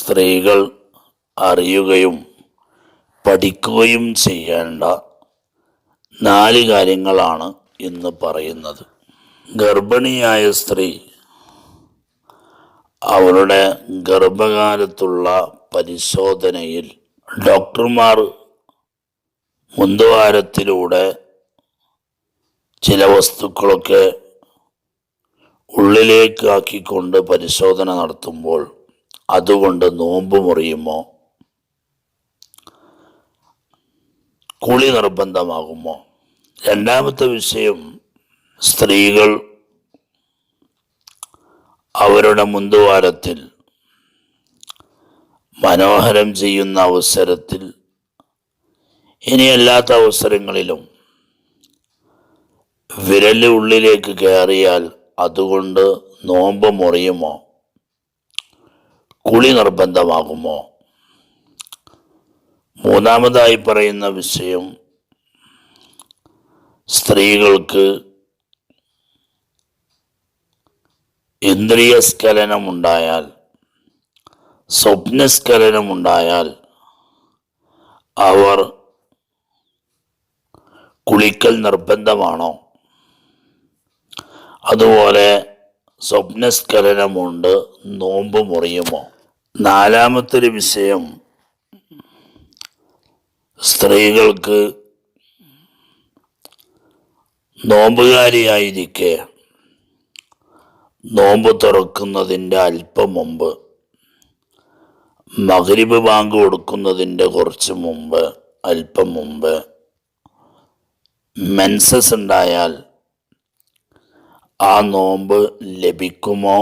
സ്ത്രീകൾ അറിയുകയും പഠിക്കുകയും ചെയ്യേണ്ട 4 കാര്യങ്ങളാണ് ഇന്ന് പറയുന്നത്. ഗർഭിണിയായ സ്ത്രീ അവരുടെ ഗർഭകാലത്തുള്ള പരിശോധനയിൽ ഡോക്ടർമാർ മുന്തുവാരത്തിലൂടെ ചില വസ്തുക്കളൊക്കെ ഉള്ളിലേക്ക് ആക്കിക്കൊണ്ട് പരിശോധന നടത്തുമ്പോൾ അതുകൊണ്ട് നോമ്പ് മുറിയുമോ, കുളി നിർബന്ധമാകുമോ? രണ്ടാമത്തെ വിഷയം, സ്ത്രീകൾ അവരുടെ മുന്തുവാരത്തിൽ മനോഹരം ചെയ്യുന്ന അവസരത്തിൽ ഇനിയല്ലാത്ത അവസരങ്ങളിലും വിരല് ഉള്ളിലേക്ക് കയറിയാൽ അതുകൊണ്ട് നോമ്പ് മുറിയുമോ, കുളി നിർബന്ധമാകുമോ? മൂന്നാമതായി പറയുന്ന വിഷയം, സ്ത്രീകൾക്ക് ഇന്ദ്രിയസ്ഖലനമുണ്ടായാൽ, സ്വപ്നസ്ഖലനമുണ്ടായാൽ അവർ കുളിക്കൽ നിർബന്ധമാണോ? അതുപോലെ സ്വപ്നസ്ഖലനമുണ്ട്, നോമ്പ് മുറിയുമോ? നാലാമത്തൊരു വിഷയം, സ്ത്രീകൾക്ക് നോമ്പുകാരിയായിരിക്കെ നോമ്പ് തുറക്കുന്നതിൻ്റെ അല്പം മുമ്പ്, മഗ്രിബ് ബാങ്ക് കൊടുക്കുന്നതിൻ്റെ കുറച്ച് മുമ്പ്, അല്പം മുമ്പ് മെൻസസ് ഉണ്ടായാൽ ആ നോമ്പ് ലഭിക്കുമോ?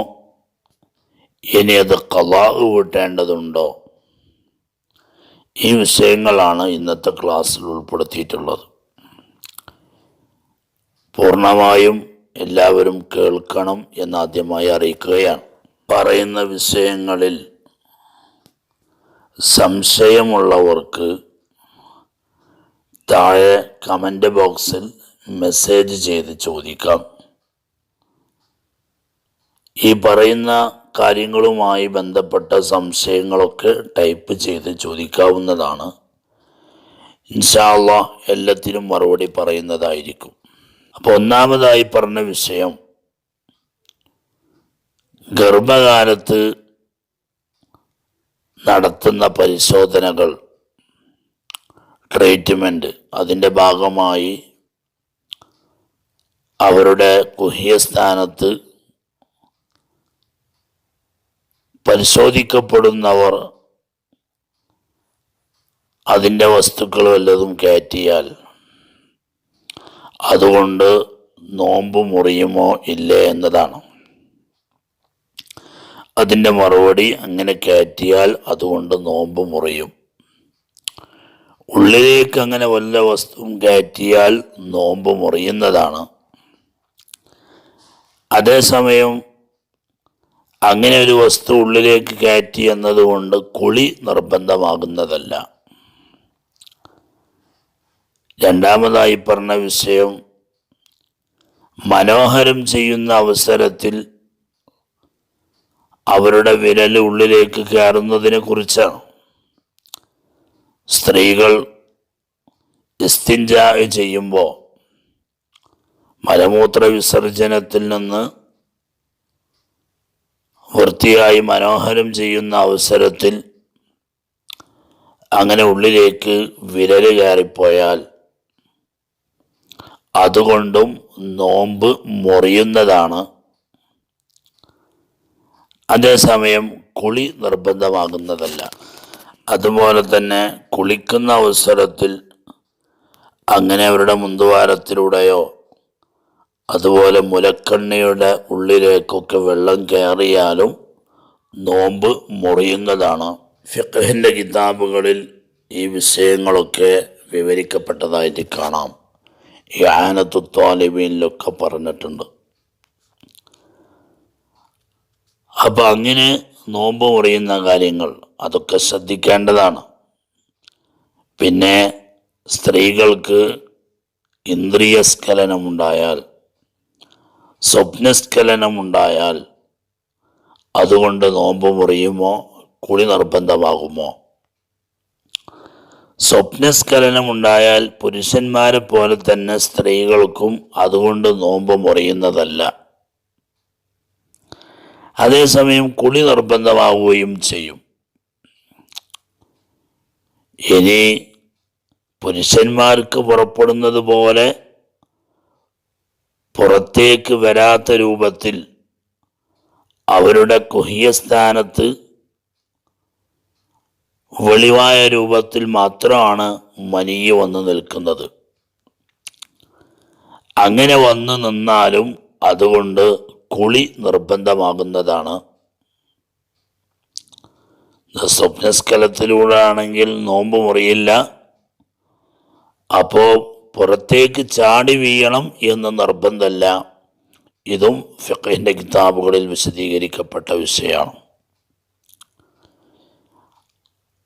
ഇനി അത് ഖളാ വീട്ടേണ്ടതുണ്ടോ? ഈ വിഷയങ്ങളാണ് ഇന്നത്തെ ക്ലാസ്സിൽ ഉൾപ്പെടുത്തിയിട്ടുള്ളത്. പൂർണ്ണമായും എല്ലാവരും കേൾക്കണം എന്നാദ്യമായി അറിയിക്കുകയാണ്. പറയുന്ന വിഷയങ്ങളിൽ സംശയമുള്ളവർക്ക് താഴെ കമൻ്റ് ബോക്സിൽ മെസ്സേജ് ചെയ്ത് ചോദിക്കാം. ഈ പറയുന്ന കാര്യങ്ങളുമായി ബന്ധപ്പെട്ട സംശയങ്ങളൊക്കെ ടൈപ്പ് ചെയ്ത് ചോദിക്കാവുന്നതാണ്. ഇൻഷാ അല്ലാഹ് എല്ലാത്തിനും മറുപടി പറയുന്നതായിരിക്കും. അപ്പോൾ ഒന്നാമതായി പറഞ്ഞ വിഷയം, ഗർഭകാലത്ത് നടത്തുന്ന പരിശോധനകൾ, ട്രീറ്റ്മെൻറ്റ്, അതിൻ്റെ ഭാഗമായി അവരുടെ ഗുഹ്യസ്ഥാനത്ത് പരിശോധിക്കപ്പെടുന്നവർ അതിൻ്റെ വസ്തുക്കൾ വല്ലതും കയറ്റിയാൽ അതുകൊണ്ട് നോമ്പ് മുറിയുമോ ഇല്ലേ എന്നതാണ്. അതിൻ്റെ മറുപടി, അങ്ങനെ കയറ്റിയാൽ അതുകൊണ്ട് നോമ്പ് മുറിയും. ഉള്ളിലേക്ക് അങ്ങനെ വല്ല വസ്തുവും കയറ്റിയാൽ നോമ്പ് മുറിയുന്നതാണ്. അതേസമയം അങ്ങനെ ഒരു വസ്തു ഉള്ളിലേക്ക് കയറ്റി എന്നതുകൊണ്ട് കുളി നിർബന്ധമാകുന്നതല്ല. രണ്ടാമതായി പറഞ്ഞ വിഷയം, മനോഹരം ചെയ്യുന്ന അവസരത്തിൽ അവരുടെ വിരൽ ഉള്ളിലേക്ക് കയറുന്നതിനെ കുറിച്ചാണ്. സ്ത്രീകൾ ഇസ്തിൻജാ ചെയ്യുമ്പോൾ മലമൂത്ര വിസർജനത്തിൽ നിന്ന് വൃത്തിയായി മനോഹരം ചെയ്യുന്ന അവസരത്തിൽ അങ്ങനെ ഉള്ളിലേക്ക് വിരൽ കയറിപ്പോയാൽ അതുകൊണ്ടും നോമ്പ് മുറിയുന്നതാണ്. അതേസമയം കുളി നിർബന്ധമാകുന്നതല്ല. അതുപോലെ തന്നെ കുളിക്കുന്ന അവസരത്തിൽ അങ്ങനെ അവരുടെ മുന്തുവാരത്തിലൂടെയോ അതുപോലെ മുലക്കണ്ണിയുടെ ഉള്ളിലേക്കൊക്കെ വെള്ളം കയറിയാലും നോമ്പ് മുറിയുന്നതാണ്. ഫിഖ്ഹിൻ്റെ കിതാബുകളിൽ ഈ വിഷയങ്ങളൊക്കെ വിവരിക്കപ്പെട്ടതായിട്ട് കാണാം. ഇആനത്തു ത്വാലിബീനിലൊക്കെ പറഞ്ഞിട്ടുണ്ട്. അപ്പം അങ്ങനെ നോമ്പ് മുറിയുന്ന കാര്യങ്ങൾ അതൊക്കെ ശ്രദ്ധിക്കേണ്ടതാണ്. പിന്നെ സ്ത്രീകൾക്ക് ഇന്ദ്രിയസ്ഖലനമുണ്ടായാൽ, സ്വപ്നസ്ഖലനമുണ്ടായാൽ അതുകൊണ്ട് നോമ്പ് മുറിയുമോ, കുളി നിർബന്ധമാകുമോ? സ്വപ്നസ്ഖലനമുണ്ടായാൽ പുരുഷന്മാരെ പോലെ തന്നെ സ്ത്രീകൾക്കും അതുകൊണ്ട് നോമ്പ് മുറിയുന്നതല്ല. അതേസമയം കുളി നിർബന്ധമാവുകയും ചെയ്യും. ഇനി പുരുഷന്മാർക്ക് പുറപ്പെടുന്നത് പോലെ പുറത്തേക്ക് വരാത്ത രൂപത്തിൽ അവരുടെ കുഹ്യസ്ഥാനത്ത് വെളിവായ രൂപത്തിൽ മാത്രമാണ് മനിയ് വന്നു നിൽക്കുന്നത്. അങ്ങനെ വന്നു നിന്നാലും അതുകൊണ്ട് കുളി നിർബന്ധമാകുന്നതാണ്. സ്വപ്നസ്ഖലത്തിലൂടെ ആണെങ്കിൽ നോമ്പ് മുറിയില്ല. അപ്പോൾ പുറത്തേക്ക് ചാടി വീഴണം എന്ന് നിർബന്ധമല്ല. ഇതും ഫിഖ്ഹിന്റെ കിതാബുകളിൽ വിശദീകരിക്കപ്പെട്ട വിഷയമാണ്.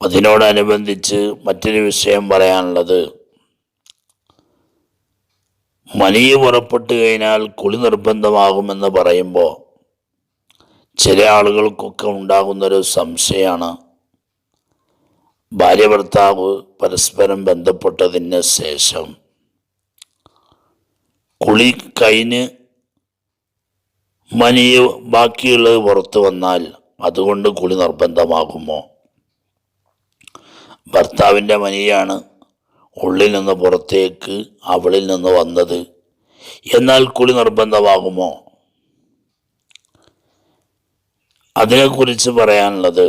അതിനോടനുബന്ധിച്ച് മറ്റൊരു വിഷയം പറയാനുള്ളത്, മനിയ് പുറപ്പെട്ടു കഴിഞ്ഞാൽ കുളി നിർബന്ധമാകുമെന്ന് പറയുമ്പോൾ ചില ആളുകൾക്കൊക്കെ ഉണ്ടാകുന്നൊരു സംശയമാണ്, ഭാര്യ ഭർത്താവ് പരസ്പരം ബന്ധപ്പെട്ടതിന് ശേഷം കുളി കഴിഞ്ഞ് മനിയ് ബാക്കിയുള്ളത് പുറത്തു വന്നാൽ അതുകൊണ്ട് കുളി നിർബന്ധമാകുമോ? ഭർത്താവിൻ്റെ മനിയാണ് ഉള്ളിൽ നിന്ന് പുറത്തേക്ക് അവളിൽ നിന്ന് വന്നത്, എന്നാൽ കുളി നിർബന്ധമാകുമോ? അതിനെക്കുറിച്ച് പറയാനുള്ളത്,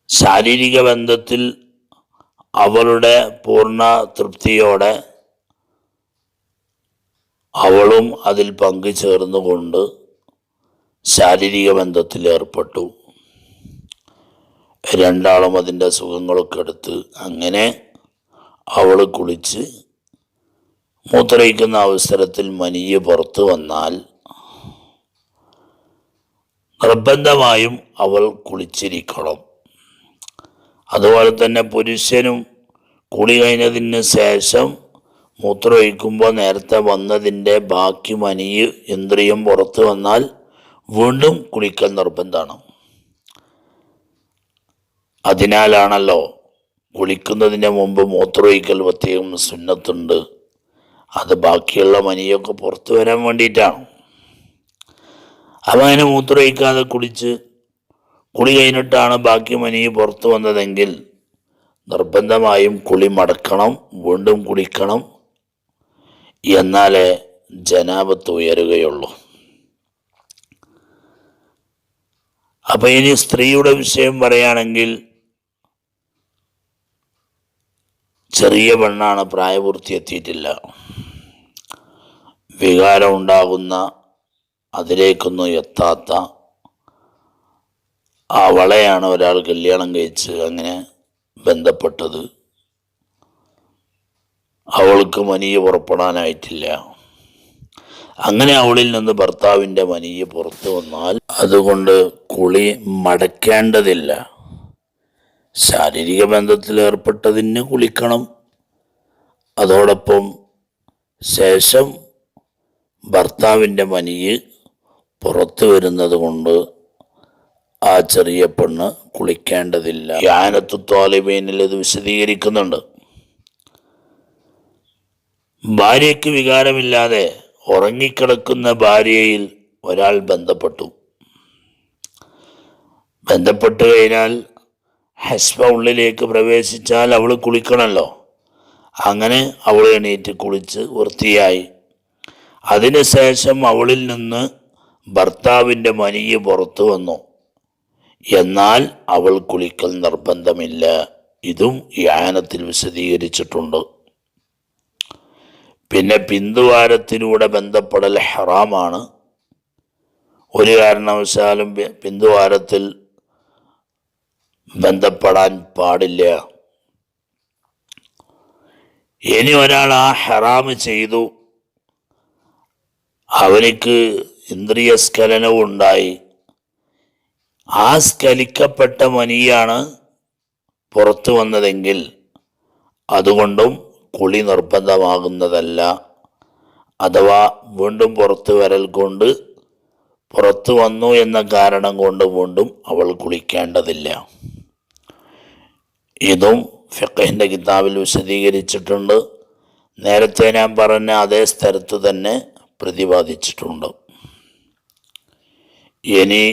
ശാരീരിക ബന്ധത്തിൽ അവളുടെ പൂർണ്ണ തൃപ്തിയോടെ അവളും അതിൽ പങ്കുചേർന്നുകൊണ്ട് ശാരീരിക ബന്ധത്തിൽ ഏർപ്പെട്ടു. രണ്ടാളും അതിൻ്റെ സുഖങ്ങളൊക്കെ എടുത്ത് അങ്ങനെ അവൾ കുളിച്ച് മൂത്രയിക്കുന്ന അവസരത്തിൽ മനിയ് പുറത്തു വന്നാൽ നിർബന്ധമായും അവൾ കുളിച്ചിരിക്കണം. അതുപോലെ തന്നെ പുരുഷനും കുളി കഴിഞ്ഞതിന് ശേഷം മൂത്രമൊഴിക്കുമ്പോൾ നേരത്തെ വന്നതിൻ്റെ ബാക്കി മനിയ് ഇന്ദ്രിയം പുറത്തു വന്നാൽ വീണ്ടും കുളിക്കൽ നിർബന്ധമാണ്. അതിനാലാണല്ലോ കുളിക്കുന്നതിന് മുമ്പ് മൂത്രമൊഴിക്കൽ പ്രത്യേകം സുന്നത്തുണ്ട്. അത് ബാക്കിയുള്ള മനിയൊക്കെ പുറത്തു വരാൻ വേണ്ടിയിട്ടാണ്. അപ്പം അങ്ങനെ മൂത്രമൊഴിക്കാതെ കുളി കഴിഞ്ഞിട്ടാണ് ബാക്കി മനിയ് പുറത്തു വന്നതെങ്കിൽ നിർബന്ധമായും കുളി മടക്കണം, വീണ്ടും കുളിക്കണം. എന്നാലേ ജനാബത്ത് ഉയരുകയുള്ളൂ. അപ്പം ഇനി സ്ത്രീയുടെ വിഷയം പറയുകയാണെങ്കിൽ, ചെറിയ പെണ്ണാണ്, പ്രായപൂർത്തി എത്തിയിട്ടില്ല, വികാരം ഉണ്ടാകുന്ന അതിലേക്കൊന്നും എത്താത്ത അവളെയാണ് ഒരാൾ കല്യാണം കഴിച്ച് അങ്ങനെ ബന്ധപ്പെട്ടത്. അവൾക്ക് മനിയ് പുറപ്പെടാനായിട്ടില്ല. അങ്ങനെ അവളിൽ നിന്ന് ഭർത്താവിൻ്റെ മനിയ് പുറത്തു വന്നാൽ അതുകൊണ്ട് കുളി മടക്കേണ്ടതില്ല. ശാരീരിക ബന്ധത്തിൽ ഏർപ്പെട്ടതിന് കുളിക്കണം. അതോടൊപ്പം ശേഷം ഭർത്താവിൻ്റെ മനിയ് പുറത്തു വരുന്നത് കൊണ്ട് ആ ചെറിയ പെണ്ണ് കുളിക്കേണ്ടതില്ല. യാനത്തു ത്വാലിബീനിൽ ഇത് വിശദീകരിക്കുന്നുണ്ട്. ഭാര്യയ്ക്ക് വികാരമില്ലാതെ ഉറങ്ങിക്കിടക്കുന്ന ഭാര്യയിൽ ഒരാൾ ബന്ധപ്പെട്ടു കഴിഞ്ഞാൽ ഹസ്ബ ഉള്ളിലേക്ക് പ്രവേശിച്ചാൽ അവൾ കുളിക്കണമല്ലോ. അങ്ങനെ അവൾ എണീറ്റ് കുളിച്ച് വൃത്തിയായി. അതിനുശേഷം അവളിൽ നിന്ന് ഭർത്താവിൻ്റെ മനിയ് പുറത്തു വന്നു, എന്നാൽ അവൾ കുളിക്കൽ നിർബന്ധമില്ല. ഇതും യാനത്തിൽ വിശദീകരിച്ചിട്ടുണ്ട്. പിന്നെ പിന്തുവാരത്തിലൂടെ ബന്ധപ്പെടൽ ഹറാമാണ്. ഒരു കാരണവശാലും പിന്തുവാരത്തിൽ ബന്ധപ്പെടാൻ പാടില്ല. ഇനി ഒരാൾ ആ ഹറാമ് ചെയ്തു, അവനിക്ക് ഇന്ദ്രിയ സ്ഖലനവും ഉണ്ടായി, ആ സ്ഖലിക്കപ്പെട്ട മനിയാണ് പുറത്തു വന്നതെങ്കിൽ അതുകൊണ്ടും കുളി നിർബന്ധമാകുന്നതല്ല. അഥവാ വീണ്ടും പുറത്തു വരൽ കൊണ്ട് പുറത്തു വന്നു എന്ന കാരണം കൊണ്ട് വീണ്ടും അവൾ കുളിക്കേണ്ടതില്ല. ഇതും ഫിഖഹിൻ്റെ കിതാബിൽ വിശദീകരിച്ചിട്ടുണ്ട്. നേരത്തെ ഞാൻ പറഞ്ഞ അതേ സ്ഥലത്ത് തന്നെ പ്രതിപാദിച്ചിട്ടുണ്ട്. ഇനി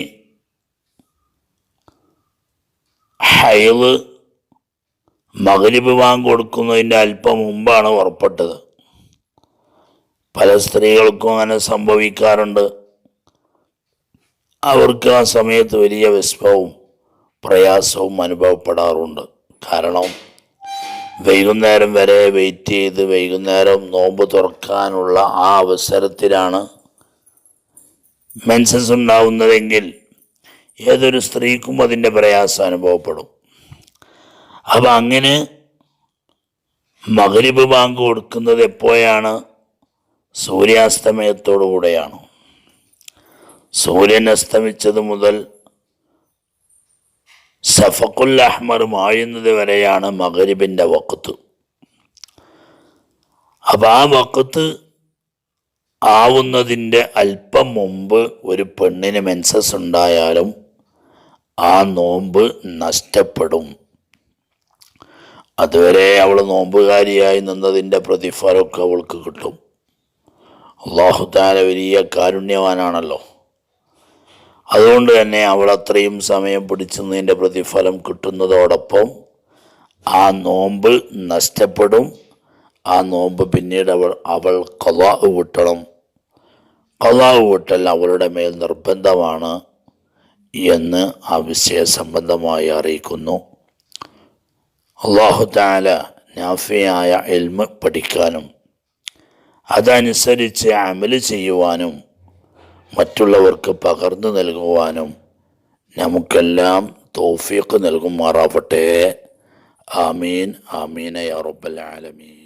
ഹൈള് മഗ്രിബ് ബാങ്ക് കൊടുക്കുന്നതിൻ്റെ അല്പം മുമ്പാണ് പുറപ്പെട്ടത്. പല സ്ത്രീകൾക്കും അങ്ങനെ സംഭവിക്കാറുണ്ട്. അവർക്ക് ആ സമയത്ത് വലിയ വിഷമവും പ്രയാസവും അനുഭവപ്പെടാറുണ്ട്. കാരണം വൈകുന്നേരം വരെ വെയിറ്റ് ചെയ്ത് വൈകുന്നേരം നോമ്പ് തുറക്കാനുള്ള ആ അവസരത്തിലാണ് മെൻസസ് ഉണ്ടാവുന്നതെങ്കിൽ ഏതൊരു സ്ത്രീക്കും അതിൻ്റെ പ്രയാസം അനുഭവപ്പെടും. അപ്പം അങ്ങനെ മഗ്രിബ് ബാങ്ക് കൊടുക്കുന്നത് എപ്പോഴാണ്? സൂര്യാസ്തമയത്തോടു കൂടെയാണ്. സൂര്യൻ അസ്തമിച്ചത് മുതൽ സഫഖുൽ അഹ്മർ മായുന്നത് വരെയാണ് മഗ്രിബിൻ്റെ വഖത്ത്. അപ്പം ആ വഖത്ത് ആവുന്നതിൻ്റെ അല്പം മുമ്പ് ഒരു പെണ്ണിന് മെൻസസ് ഉണ്ടായാലും ആ നോമ്പ് നഷ്ടപ്പെടും. അതുവരെ അവൾ നോമ്പുകാരിയായി നിന്നതിൻ്റെ പ്രതിഫലമൊക്കെ അവൾക്ക് കിട്ടും. അല്ലാഹു തആല വലിയ കാരുണ്യവാനാണല്ലോ. അതുകൊണ്ട് തന്നെ അവൾ അത്രയും സമയം പിടിച്ചുന്നതിൻ്റെ പ്രതിഫലം കിട്ടുന്നതോടൊപ്പം ആ നോമ്പ് നഷ്ടപ്പെടും. ആ നോമ്പ് പിന്നീട് അവൾ ഖളാ വീട്ടണം. ഖളാ വീട്ടൽ അവളുടെ മേൽ നിർബന്ധമാണ് എന്ന് ആ വിഷയസംബന്ധമായി അറിയിക്കുന്നു. അല്ലാഹു തആല നാഫിയായ ഇൽമ് പഠിക്കാനും അതനുസരിച്ച് അമല് ചെയ്യുവാനും മറ്റുള്ളവർക്ക് പകർന്നു നൽകുവാനും നമുക്കെല്ലാം തൗഫീഖ് നൽകുമാറാവട്ടെ. ആമീൻ ആമീൻ യാ റബ്ബൽ ആലമീൻ.